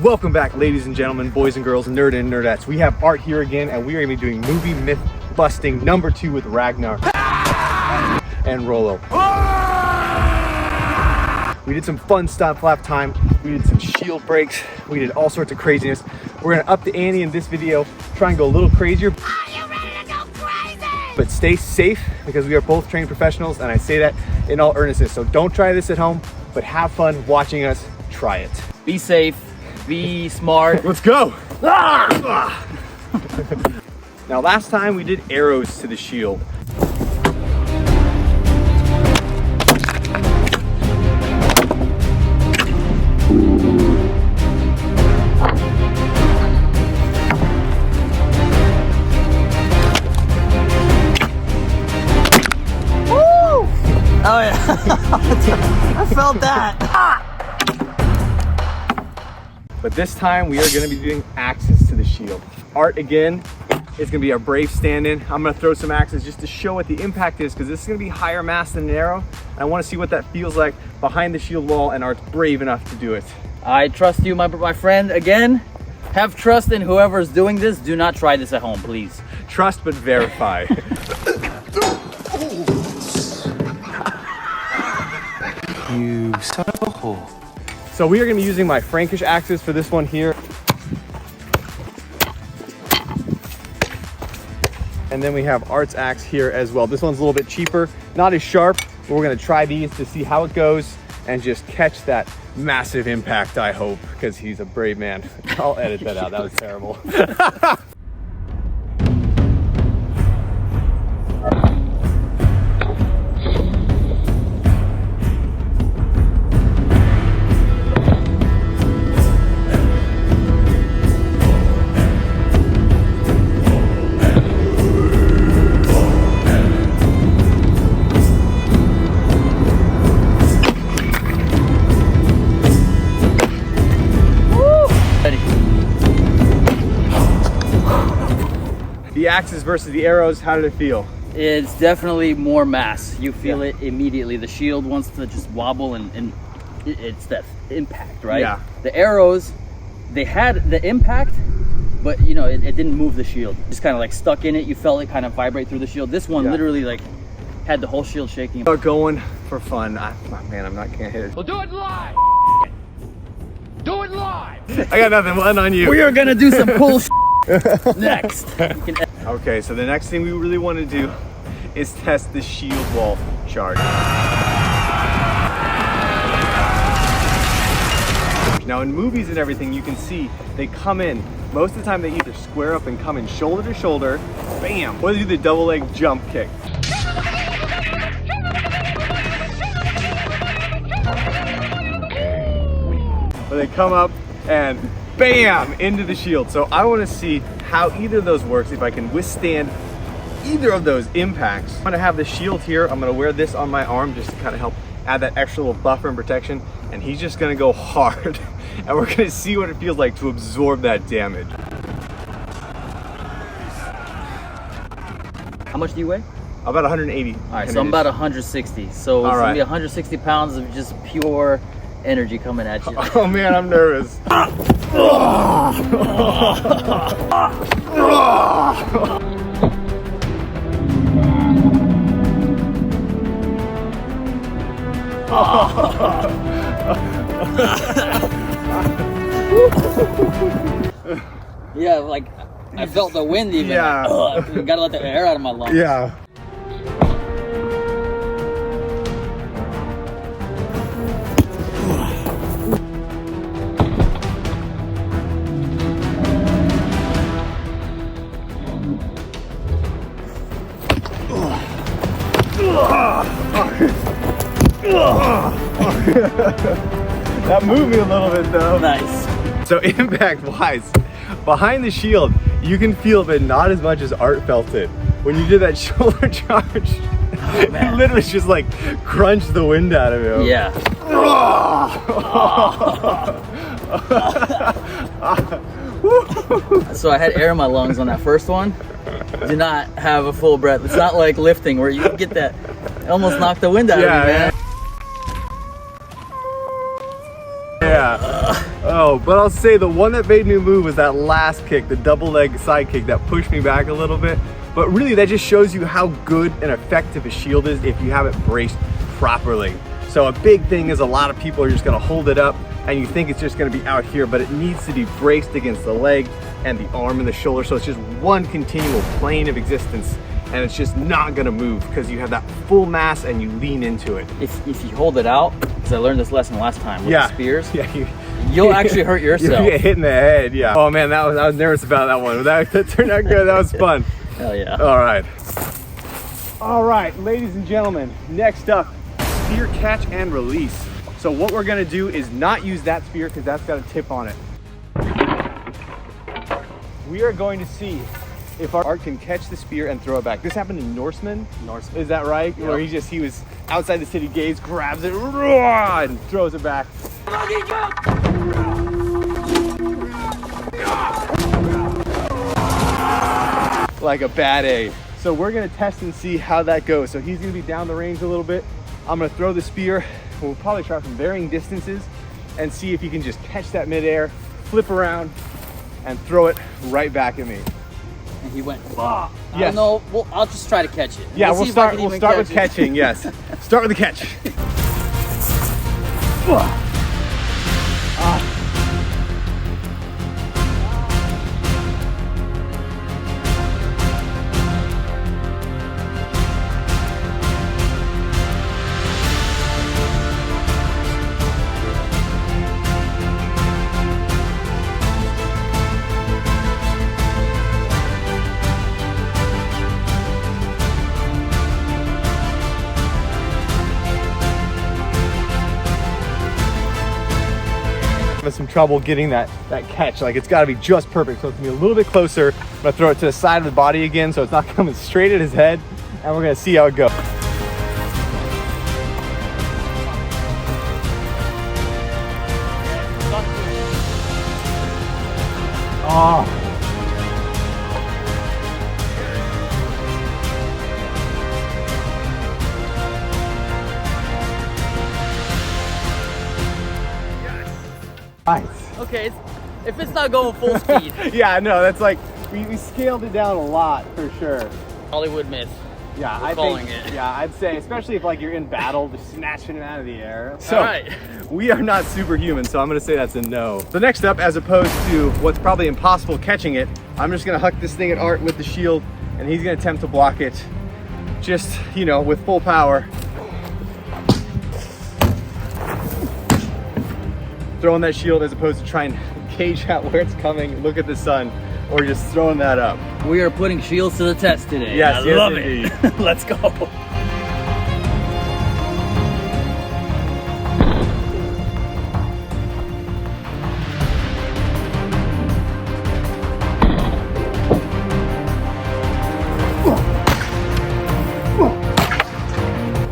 Welcome back, ladies and gentlemen, boys and girls, nerd and nerdettes. We have Art here again, and we are going to be doing movie myth busting #2 with Ragnar and Rollo. We did some fun stuff last time. We did some shield breaks. We did all sorts of craziness. We're going to up the ante in this video, try and go a little crazier. Are you ready to go crazy? But stay safe, because we are both trained professionals, and I say that in all earnestness. So don't try this at home, but have fun watching us try it. Be safe, be smart. Let's go! Now last time we did arrows to the shield. Woo! Oh yeah, I felt that. But this time we are going to be doing axes to the shield. Art again is going to be our brave stand-in. I'm going to throw some axes just to show what the impact is, because this is going to be higher mass than an arrow. And I want to see what that feels like behind the shield wall, and Art's brave enough to do it. I trust you, my friend. Again, have trust in whoever's doing this. Do not try this at home, please. Trust but verify. You son of a hole. So we are going to be using my Frankish axes for this one here. And then we have Art's axe here as well. This one's a little bit cheaper, not as sharp, but we're going to try these to see how it goes and just catch that massive impact, I hope, because he's a brave man. I'll edit that out. That was terrible. The axes versus the arrows, how did it feel? It's definitely more mass. You feel it immediately. The shield wants to just wobble, and it's that impact, right? Yeah. The arrows, they had the impact, but you know, it didn't move the shield. Just kind of like stuck in it. You felt it kind of vibrate through the shield. This one literally like had the whole shield shaking. We're going for fun. Man, can't hit it. We'll do it live. Do it live. I got nothing. We'll end on you. We are gonna do some cool next. Okay, so the next thing we really want to do is test the shield wall charge. Now in movies and everything, you can see they come in, most of the time they either square up and come in shoulder to shoulder, bam, or they do the double leg jump kick. Or they come up and bam, into the shield. So I want to see how either of those works, if I can withstand either of those impacts. I'm gonna have the shield here. I'm gonna wear this on my arm just to kind of help add that extra little buffer and protection. And he's just gonna go hard. And we're gonna see what it feels like to absorb that damage. How much do you weigh? About 180. All right, so I'm about 160. So it's gonna be 160 pounds of just pure energy coming at you. Oh man, I'm nervous. Yeah, like I felt the wind even. Yeah. Like, you gotta let the air out of my lungs. Yeah. That moved me a little bit though. Nice. So impact wise, behind the shield, you can feel it, but not as much as Art felt it. When you did that shoulder charge, you literally just like crunched the wind out of him. Yeah. So I had air in my lungs on that first one. Do not have a full breath. It's not like lifting where you get that, it almost knocked the wind out of me, man. Yeah. Oh, but I'll say the one that made me move was that last kick, the double leg side kick that pushed me back a little bit. But really that just shows you how good and effective a shield is if you have it braced properly. So a big thing is a lot of people are just gonna hold it up and you think it's just gonna be out here, but it needs to be braced against the leg and the arm and the shoulder. So it's just one continual plane of existence and it's just not gonna move because you have that full mass and you lean into it. If you hold it out, because I learned this lesson last time with the spears, you'll actually hurt yourself. You get hit in the head, yeah. Oh man, I was nervous about that one. That turned out good, that was fun. Hell yeah. All right. All right, ladies and gentlemen, next up, spear catch and release. So what we're gonna do is not use that spear because that's got a tip on it. We are going to see if our Art can catch the spear and throw it back. This happened in Norseman. Is that right? Yep. Where he was outside the city gates, grabs it, and throws it back. Like a bad A. So we're gonna test and see how that goes. So he's gonna be down the range a little bit. I'm gonna throw the spear. We'll probably try from varying distances and see if he can just catch that midair, flip around, and throw it right back at me. And he went, wow. Yes. No, well, I'll just try to catch it. Yeah, we'll start with catching, yes. Start with the catch. Some trouble getting that catch. Like it's got to be just perfect, so it's gonna be a little bit closer. I'm gonna throw it to the side of the body again so it's not coming straight at his head, and we're gonna see how it goes. Oh. Nice. Okay, if it's not going full speed. Yeah, no, that's like, we scaled it down a lot for sure. Hollywood myth. Yeah, We're calling it. Yeah, I'd say, especially if like you're in battle, just snatching it out of the air. So, all right. We are not superhuman, so I'm gonna say that's a no. So next up, as opposed to what's probably impossible catching it, I'm just gonna huck this thing at Art with the shield, and he's gonna attempt to block it, just, you know, with full power. Throwing that shield as opposed to trying to gauge out where it's coming, look at the sun, or just throwing that up. We are putting shields to the test today. Yes, I love it. Let's go.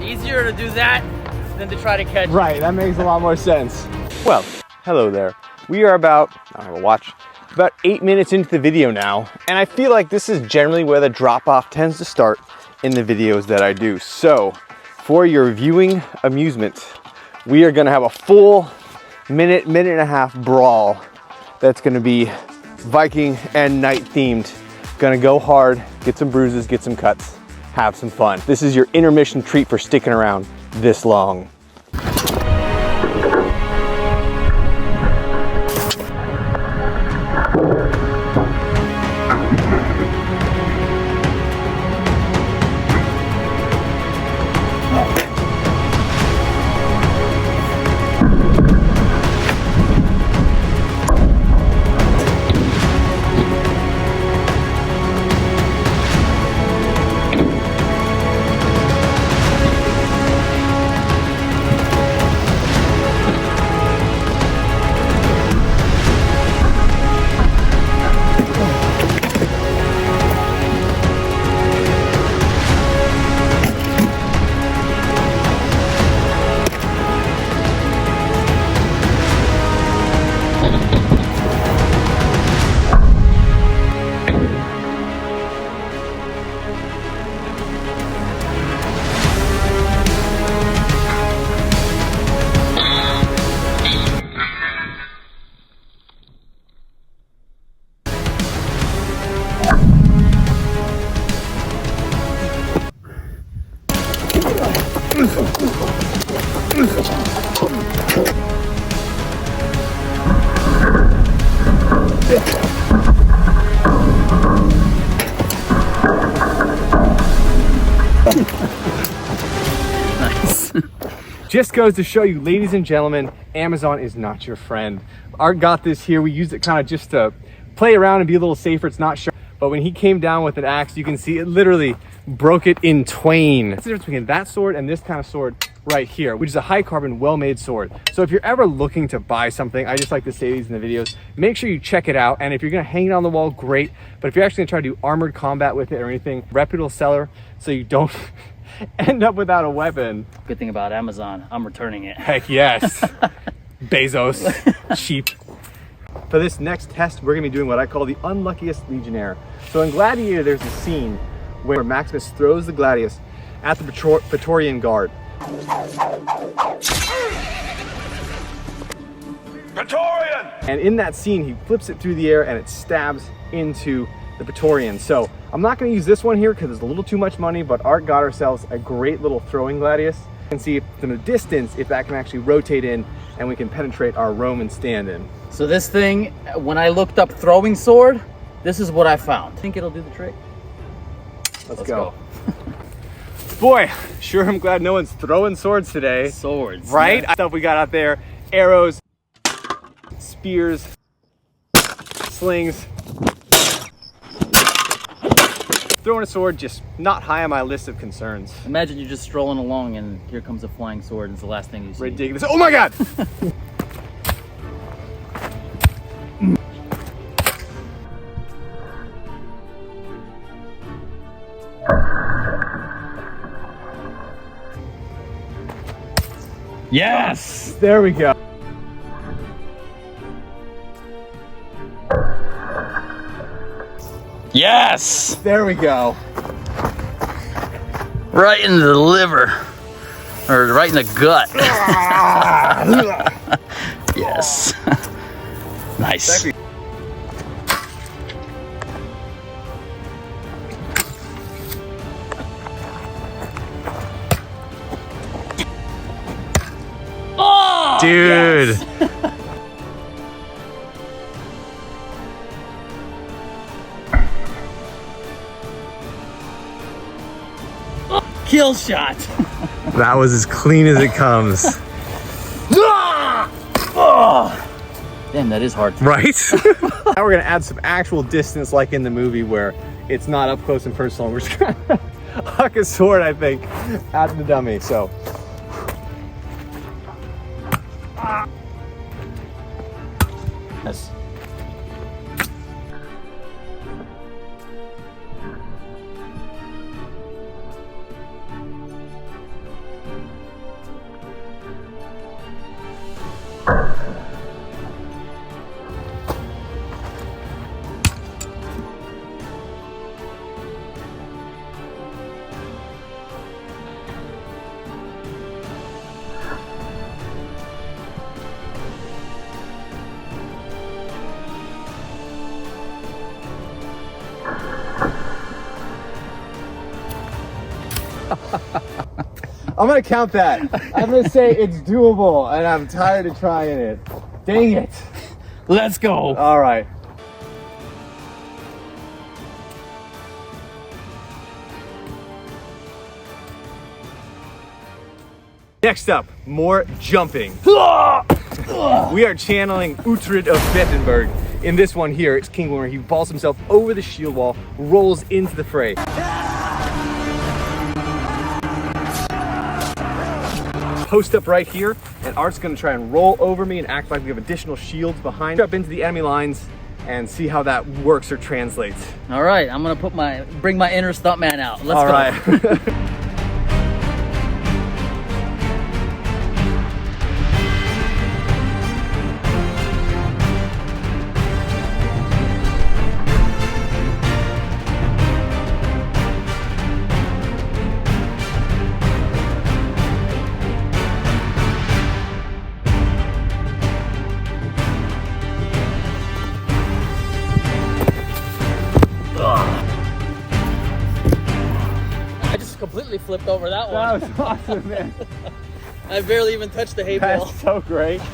Easier to do that than to try to catch. Right, that makes a lot more sense. Well, hello there. We are about 8 minutes into the video now, and I feel like this is generally where the drop-off tends to start in the videos that I do. So, for your viewing amusement, we are gonna have a full minute and a half brawl that's gonna be Viking and night themed. Gonna go hard, get some bruises, get some cuts, have some fun. This is your intermission treat for sticking around this long. Nice. Just goes to show you, ladies and gentlemen, Amazon is not your friend. Art got this here. We used it kind of just to play around and be a little safer. It's not sharp. But when he came down with an axe, you can see it literally broke it in twain. That's the difference between that sword and this kind of sword right here, which is a high carbon, well-made sword. So if you're ever looking to buy something, I just like to say these in the videos, make sure you check it out. And if you're gonna hang it on the wall, great. But if you're actually gonna try to do armored combat with it or anything, reputable seller, so you don't end up without a weapon. Good thing about Amazon, I'm returning it. Heck yes. Bezos, cheap. For this next test, we're gonna be doing what I call the unluckiest legionnaire. So in Gladiator, there's a scene where Maximus throws the Gladius at the Praetorian Guard. Praetorian! And in that scene, he flips it through the air and it stabs into the Praetorian. So I'm not gonna use this one here because it's a little too much money, but Art got ourselves a great little throwing Gladius. And see if from a distance, if that can actually rotate in and we can penetrate our Roman stand-in. So this thing, when I looked up throwing sword, this is what I found. Think it'll do the trick? Let's go. Boy, sure I'm glad no one's throwing swords today. Swords. Right? Yeah. Stuff we got out there, arrows, spears, slings. Throwing a sword, just not high on my list of concerns. Imagine you're just strolling along and here comes a flying sword and it's the last thing you see. Ridiculous. Oh my God! Yes! There we go. Yes! There we go. Right in the liver. Or right in the gut. Yes. Nice. Oh, dude. Yes. Kill shot. That was as clean as it comes. Oh. Damn, that is hard. Right? Now we're gonna add some actual distance like in the movie where it's not up close and personal. We're just gonna huck a sword, I think, at the dummy, so. Yes. I'm gonna count that. I'm gonna say it's doable and I'm tired of trying it. Dang it. Let's go. All right. Next up, more jumping. We are channeling Uhtred of Bettenberg. In this one here, it's King where he falls himself over the shield wall, rolls into the fray. Post up right here, and Art's gonna try and roll over me and act like we have additional shields behind. Up into the enemy lines and see how that works or translates. All right, I'm gonna bring my inner stuntman out. Let's All go. right. I just completely flipped over that one. That was awesome, man. I barely even touched the hay bale. That's so great. All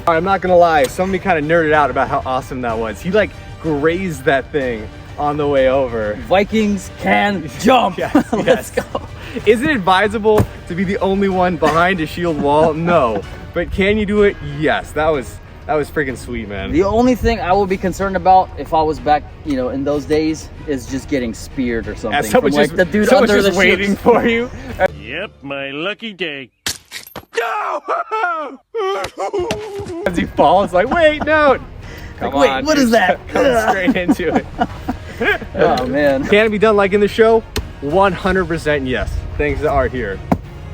right, I'm not gonna lie, somebody kind of nerded out about how awesome that was. He like grazed that thing on the way over. Vikings can jump. Yes, Let's yes. go. Is it advisable to be the only one behind a shield wall? No. But can you do it? Yes. That was freaking sweet, man. The only thing I would be concerned about if I was back, you know, in those days is just getting speared or something. Yeah, someone's from, just, like the dude someone's under just the waiting shield. for you. Yep, my lucky day. As he falls, like, wait, no. Come Wait, on. what is that? Come straight into it. Oh man. Can it be done like in the show? 100% yes. Thanks to Art here.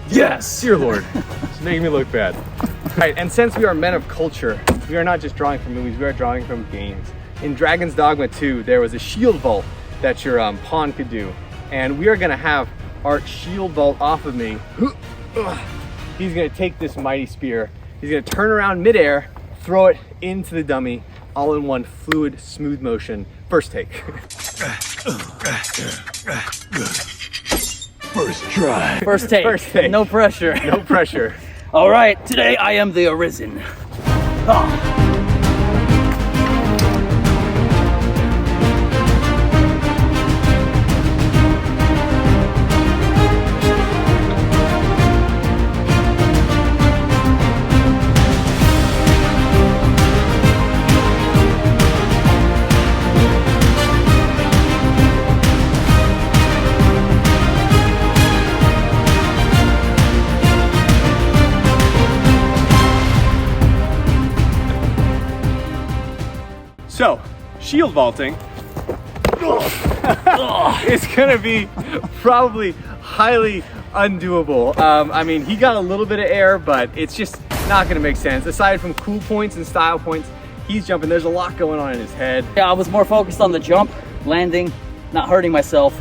Yes, dear Lord. It's making me look bad. All right, and since we are men of culture, we are not just drawing from movies, we are drawing from games. In Dragon's Dogma 2, there was a shield vault that your pawn could do. And we are gonna have Art shield vault off of me. He's gonna take this mighty spear, he's gonna turn around midair, throw it into the dummy, all in one fluid, smooth motion. First take. First try. First take. First take. No pressure. No pressure. All right, today I am the Arisen. Ah. So, shield vaulting is gonna be probably highly undoable. I mean, he got a little bit of air, but it's just not gonna make sense. Aside from cool points and style points, he's jumping. There's a lot going on in his head. Yeah, I was more focused on the jump, landing, not hurting myself.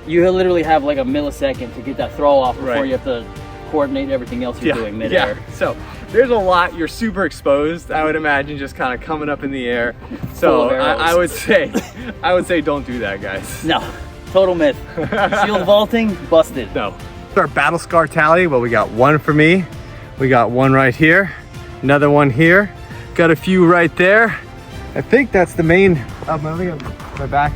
You literally have like a millisecond to get that throw off before Right. you have to coordinate everything else you're doing midair. Yeah, so there's a lot. You're super exposed, I would imagine, just kind of coming up in the air. Full So of arrows. I would say don't do that, guys. No, total myth. Shield vaulting, busted. No. Our battle scar tally, well, we got one for me. We got one right here, another one here. Got a few right there. I think that's the main, my back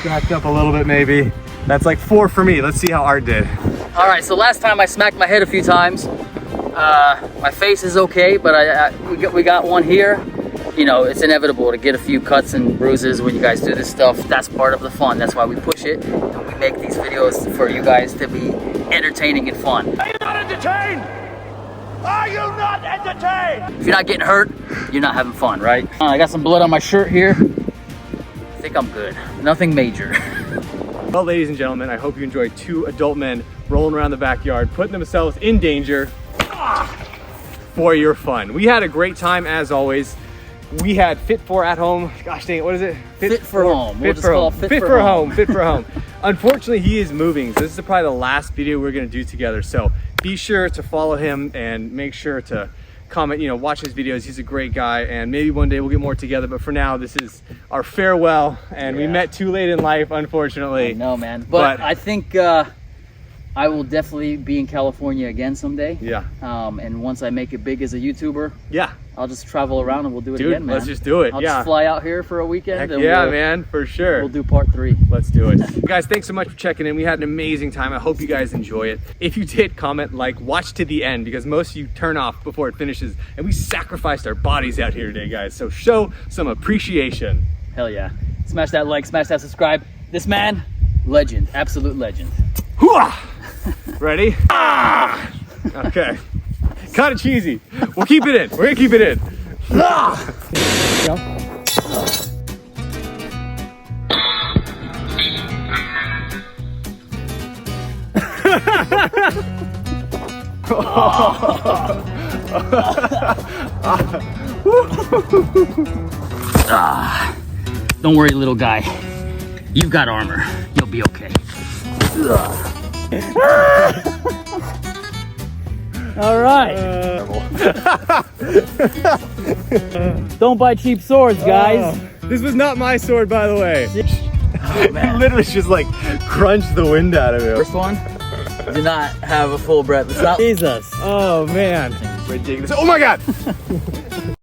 scratched up a little bit maybe. That's like 4 for me. Let's see how Art did. All right, so last time I smacked my head a few times. My face is okay, but we got one here. You know, it's inevitable to get a few cuts and bruises when you guys do this stuff. That's part of the fun. That's why we push it, and we make these videos for you guys to be entertaining and fun. Are you not entertained? Are you not entertained? If you're not getting hurt, you're not having fun, right? I got some blood on my shirt here. I think I'm good. Nothing major. Well, ladies and gentlemen, I hope you enjoyed 2 adult men rolling around the backyard, putting themselves in danger for your fun. We had a great time as always. We had Fit for at home. Gosh dang it, what is it? Fit for home. We'll Fit just for call home. it Fit for home. Fit for home. Unfortunately, he is moving, so this is probably the last video we're gonna do together. So be sure to follow him and make sure to comment, you know, watch his videos. He's a great guy, and maybe one day we'll get more together. But for now, this is our farewell, and we met too late in life, unfortunately. No, man. But I think I will definitely be in California again someday. Yeah. And once I make it big as a YouTuber, Yeah. I'll just travel around and we'll do it Dude, again, man. let's just do it. I'll Yeah. just fly out here for a weekend. Heck and yeah, we'll, man, for sure. We'll do part 3. Let's do it. Guys, thanks so much for checking in. We had an amazing time. I hope you guys enjoy it. If you did, comment, like, watch to the end, because most of you turn off before it finishes, and we sacrificed our bodies out here today, guys. So show some appreciation. Hell yeah. Smash that like, smash that subscribe. This man, legend, absolute legend. Hooah! Ready? Ah! Okay. Kind of cheesy. We'll keep it in. We're gonna keep it in. Ah! Don't worry, little guy. You've got armor. You'll be okay. All right. Don't buy cheap swords, guys. This was not my sword, by the way. Oh, man. It literally just like crunched the wind out of it. First one, do not have a full breath. It's not Jesus. Oh man. Ridiculous. Oh my God.